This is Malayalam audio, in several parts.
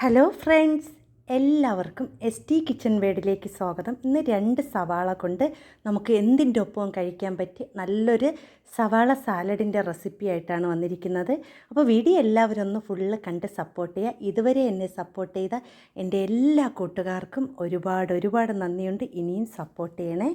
ഹലോ ഫ്രണ്ട്സ്, എല്ലാവർക്കും ST കിച്ചൺ വേഡിലേക്ക് സ്വാഗതം. ഇന്ന് 2 സവാള കൊണ്ട് നമുക്ക് എന്തിൻ്റെ ഒപ്പവും കഴിക്കാൻ പറ്റിയ നല്ലൊരു സവാള സാലഡിൻ്റെ റെസിപ്പി ആയിട്ടാണ് വന്നിരിക്കുന്നത്. അപ്പോൾ വീഡിയോ എല്ലാവരും ഒന്ന് ഫുള്ള് കണ്ട് സപ്പോർട്ട് ചെയ്യുക. ഇതുവരെ എന്നെ സപ്പോർട്ട് ചെയ്ത എൻ്റെ എല്ലാ കൂട്ടുകാർക്കും ഒരുപാട് നന്ദിയുണ്ട്. ഇനിയും സപ്പോർട്ട് ചെയ്യണേ.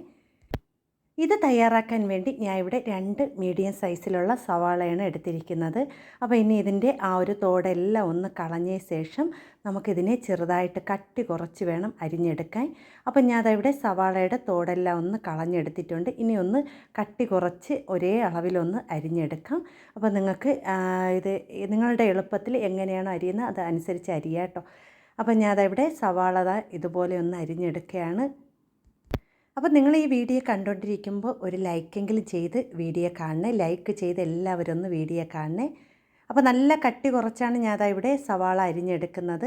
ഇത് തയ്യാറാക്കാൻ വേണ്ടി ഞാൻ ഇവിടെ 2 മീഡിയം സൈസിലുള്ള സവാളയാണ് എടുത്തിരിക്കുന്നത്. അപ്പോൾ ഇനി ഇതിൻ്റെ ആ ഒരു തോടെല്ലാം ഒന്ന് കളഞ്ഞ ശേഷം നമുക്കിതിനെ ചെറുതായിട്ട് കട്ടി കുറച്ച് വേണം അരിഞ്ഞെടുക്കാൻ. അപ്പോൾ ഞാൻ ഇവിടെ സവാളയുടെ തോടെല്ലാം ഒന്ന് കളഞ്ഞെടുത്തിട്ടുണ്ട്. ഇനി ഒന്ന് കട്ടി കുറച്ച് ഒരേ അളവിലൊന്ന് അരിഞ്ഞെടുക്കാം. അപ്പോൾ നിങ്ങൾക്ക് ഇത് നിങ്ങളുടെ എളുപ്പത്തിൽ എങ്ങനെയാണോ അരിയുന്നത് അതനുസരിച്ച് അരിയാം കേട്ടോ. അപ്പോൾ ഞാൻ ഇവിടെ സവാള ഇതുപോലെ ഒന്ന് അരിഞ്ഞെടുക്കുകയാണ്. അപ്പോൾ നിങ്ങൾ ഈ വീഡിയോ കണ്ടുകൊണ്ടിരിക്കുമ്പോൾ ഒരു ലൈക്കെങ്കിലും ചെയ്ത് വീഡിയോ കാണണേ. ലൈക്ക് ചെയ്ത് എല്ലാവരും ഒന്ന് വീഡിയോ കാണണേ. അപ്പോൾ നല്ല കട്ടി കുറച്ചാണ് ഞാൻ ഇവിടെ സവാള അരിഞ്ഞെടുക്കുന്നത്.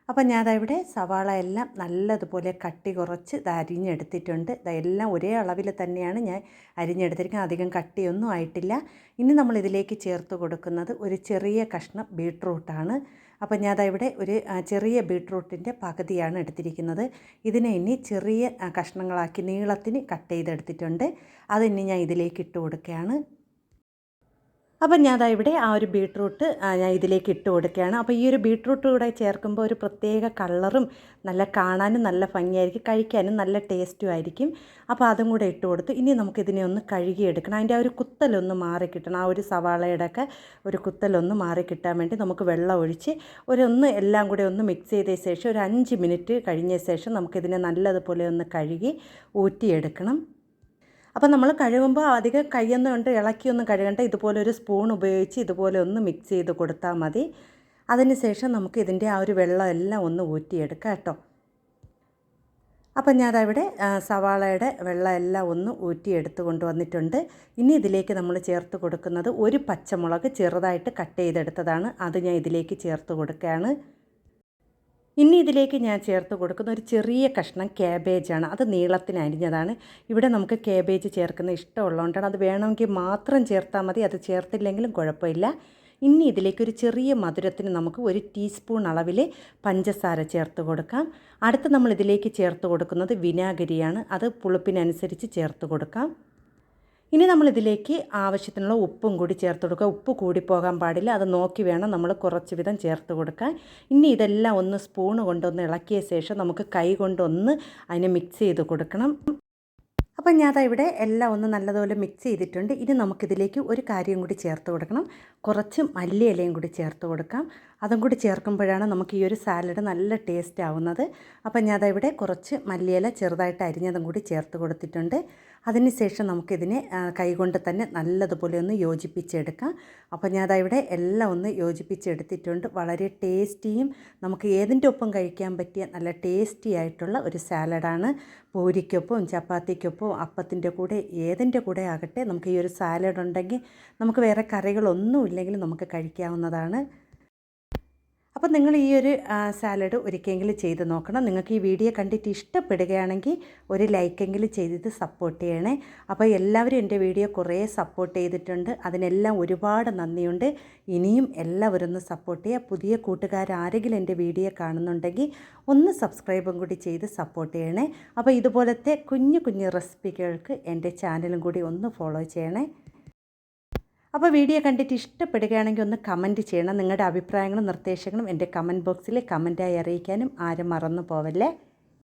അപ്പോൾ ഞാൻ ഇവിടെ സവാള എല്ലാം നല്ലതുപോലെ കട്ടി കുറച്ച് അരിഞ്ഞെടുത്തിട്ടുണ്ട്. ഇതെല്ലാം ഒരേ അളവിൽ തന്നെയാണ് ഞാൻ അരിഞ്ഞെടുത്തിരിക്കുന്നത്. അധികം കട്ടിയൊന്നും ആയിട്ടില്ല. ഇനി നമ്മൾ ഇതിലേക്ക് ചേർത്ത് കൊടുക്കുന്നത് ഒരു ചെറിയ കഷ്ണം ബീട്രൂട്ടാണ്. അപ്പോൾ ഞാൻ ഇവിടെ ഒരു ചെറിയ ബീട്രൂട്ടിൻ്റെ പകുതിയാണ് എടുത്തിരിക്കുന്നത്. ഇതിനെ ഇനി ചെറിയ കഷ്ണങ്ങളാക്കി നീളത്തിന് കട്ട് ചെയ്തെടുത്തിട്ടുണ്ട്. അതിനി ഞാൻ ഇതിലേക്ക് ഇട്ട് കൊടുക്കുകയാണ്. അപ്പം ഞാൻ ഇവിടെ ആ ഒരു ബീട്രൂട്ട് ഞാൻ ഇതിലേക്ക് ഇട്ട് കൊടുക്കുകയാണ്. അപ്പോൾ ഈ ഒരു ബീട്രൂട്ട് കൂടെ ചേർക്കുമ്പോൾ ഒരു പ്രത്യേക കളറും നല്ല കാണാനും നല്ല ഭംഗിയായിരിക്കും, കഴിക്കാനും നല്ല ടേസ്റ്റും ആയിരിക്കും. അപ്പോൾ അതും കൂടെ ഇട്ട് കൊടുത്തു. ഇനി നമുക്കിതിനെ ഒന്ന് കഴുകിയെടുക്കണം. അതിൻ്റെ ആ ഒരു കുത്തലൊന്ന് മാറിക്കിട്ടണം. ആ ഒരു സവാളയുടെയൊക്കെ ഒരു കുത്തലൊന്ന് മാറിക്കിട്ടാൻ വേണ്ടി നമുക്ക് വെള്ളം ഒഴിച്ച് എല്ലാം കൂടെ ഒന്ന് മിക്സ് ചെയ്ത ശേഷം ഒരു 5 മിനിറ്റ് കഴിഞ്ഞ ശേഷം നമുക്കിതിനെ നല്ലതുപോലെ ഒന്ന് കഴുകി ഊറ്റിയെടുക്കണം. അപ്പോൾ നമ്മൾ കഴുകുമ്പോൾ അധികം കൈയൊന്നും കൊണ്ട് ഇളക്കിയൊന്നും കഴുകണ്ട. ഇതുപോലെ ഒരു സ്പൂൺ ഉപയോഗിച്ച് ഇതുപോലെ ഒന്ന് മിക്സ് ചെയ്ത് കൊടുത്താൽ മതി. അതിന് ശേഷം നമുക്ക് ഇതിൻ്റെ ആ ഒരു വെള്ളം എല്ലാം ഒന്ന് ഊറ്റിയെടുക്കാം കേട്ടോ. അപ്പം ഞാൻ അവിടെ സവാളയുടെ വെള്ളം എല്ലാം ഒന്ന് ഊറ്റിയെടുത്ത് കൊണ്ടുവന്നിട്ടുണ്ട്. ഇനി ഇതിലേക്ക് നമ്മൾ ചേർത്ത് കൊടുക്കുന്നത് ഒരു പച്ചമുളക് ചെറുതായിട്ട് കട്ട് ചെയ്തെടുത്തതാണ്. അത് ഞാൻ ഇതിലേക്ക് ചേർത്ത് കൊടുക്കുകയാണ്. ഇനി ഇതിലേക്ക് ഞാൻ ചേർത്ത് കൊടുക്കുന്ന ഒരു ചെറിയ കഷ്ണം കാബേജാണ്. അത് നീളത്തിന് അരിഞ്ഞതാണ്. ഇവിടെ നമുക്ക് കാബേജ് ചേർക്കുന്ന ഇഷ്ടമുള്ളതുകൊണ്ടാണ്. അത് വേണമെങ്കിൽ മാത്രം ചേർത്താൽ മതി, അത് ചേർത്തില്ലെങ്കിലും കുഴപ്പമില്ല. ഇനി ഇതിലേക്ക് ഒരു ചെറിയ മധുരത്തിന് നമുക്ക് 1 ടീസ്പൂൺ അളവിൽ പഞ്ചസാര ചേർത്ത് കൊടുക്കാം. അടുത്ത് നമ്മൾ ഇതിലേക്ക് ചേർത്ത് കൊടുക്കുന്നത് വിനാഗിരിയാണ്. അത് പുളിപ്പിനനുസരിച്ച് ചേർത്ത് കൊടുക്കാം. ഇനി നമ്മളിതിലേക്ക് ആവശ്യത്തിനുള്ള ഉപ്പും കൂടി ചേർത്ത് കൊടുക്കുക. ഉപ്പ് കൂടിപ്പോകാൻ പാടില്ല, അത് നോക്കി വേണം നമ്മൾ കുറച്ച് വീതം ചേർത്ത് കൊടുക്കാൻ. ഇനി ഇതെല്ലാം ഒന്ന് സ്പൂൺ കൊണ്ടൊന്ന് ഇളക്കിയ ശേഷം നമുക്ക് കൈ കൊണ്ടൊന്ന് അതിനെ മിക്സ് ചെയ്ത് കൊടുക്കണം. അപ്പം ഞാൻ ഇവിടെ എല്ലാം ഒന്ന് നല്ലതുപോലെ മിക്സ് ചെയ്തിട്ടുണ്ട്. ഇനി നമുക്കിതിലേക്ക് ഒരു കാര്യം കൂടി ചേർത്ത് കൊടുക്കണം. കുറച്ച് മല്ലിയിലയും കൂടി ചേർത്ത് കൊടുക്കാം. അതും കൂടി ചേർക്കുമ്പോഴാണ് നമുക്ക് ഈ ഒരു സാലഡ് നല്ല ടേസ്റ്റ് ആവുന്നത്. അപ്പം ഞാൻ ഇവിടെ കുറച്ച് മല്ലിയില ചെറുതായിട്ട് അരിഞ്ഞതും കൂടി ചേർത്ത് കൊടുത്തിട്ടുണ്ട്. അതിനുശേഷം നമുക്കിതിനെ കൈകൊണ്ട് തന്നെ നല്ലതുപോലെ ഒന്ന് യോജിപ്പിച്ചെടുക്കാം. അപ്പോൾ ഞാൻ ഇവിടെ എല്ലാം ഒന്ന് യോജിപ്പിച്ചെടുത്തിട്ടുണ്ട്. വളരെ ടേസ്റ്റിയും നമുക്ക് ഏതിൻ്റെ ഒപ്പം കഴിക്കാൻ പറ്റിയ നല്ല ടേസ്റ്റി ആയിട്ടുള്ള ഒരു സാലഡാണ്. പൂരിക്കൊപ്പം ചപ്പാത്തിക്കൊപ്പം അപ്പത്തിൻ്റെ കൂടെ ഏതിൻ്റെ കൂടെ ആകട്ടെ നമുക്ക് ഈ ഒരു സാലഡ് ഉണ്ടെങ്കിൽ നമുക്ക് വേറെ കറികളൊന്നും ഇല്ലെങ്കിൽ നമുക്ക് കഴിക്കാവുന്നതാണ്. അപ്പോൾ നിങ്ങൾ ഈ ഒരു സാലഡ് ഒരിക്കലെങ്കിലും ചെയ്ത് നോക്കണം. നിങ്ങൾക്ക് ഈ വീഡിയോ കണ്ടിട്ട് ഇഷ്ടപ്പെടുകയാണെങ്കിൽ ഒരു ലൈക്കെങ്കിലും ചെയ്തിട്ട് സപ്പോർട്ട് ചെയ്യണേ. അപ്പോൾ എല്ലാവരും എൻ്റെ വീഡിയോ കുറേ സപ്പോർട്ട് ചെയ്തിട്ടുണ്ട്. അതിനെല്ലാം ഒരുപാട് നന്ദിയുണ്ട്. ഇനിയും എല്ലാവരും ഒന്ന് സപ്പോർട്ട് ചെയ്യുക. പുതിയ കൂട്ടുകാരാരെങ്കിലും എൻ്റെ വീഡിയോ കാണുന്നുണ്ടെങ്കിൽ ഒന്ന് സബ്സ്ക്രൈബും കൂടി ചെയ്ത് സപ്പോർട്ട് ചെയ്യണേ. അപ്പോൾ ഇതുപോലത്തെ കുഞ്ഞു റെസിപ്പികൾക്ക് എൻ്റെ ചാനലും കൂടി ഒന്ന് ഫോളോ ചെയ്യണേ. അപ്പോൾ വീഡിയോ കണ്ടിട്ട് ഇഷ്ടപ്പെടുകയാണെങ്കിൽ ഒന്ന് കമൻറ്റ് ചെയ്യണം. നിങ്ങളുടെ അഭിപ്രായങ്ങളും നിർദ്ദേശങ്ങളും എൻ്റെ കമൻറ്റ് ബോക്സിൽ കമൻറ്റായി അറിയിക്കാനും ആരും മറന്നു പോവല്ലേ.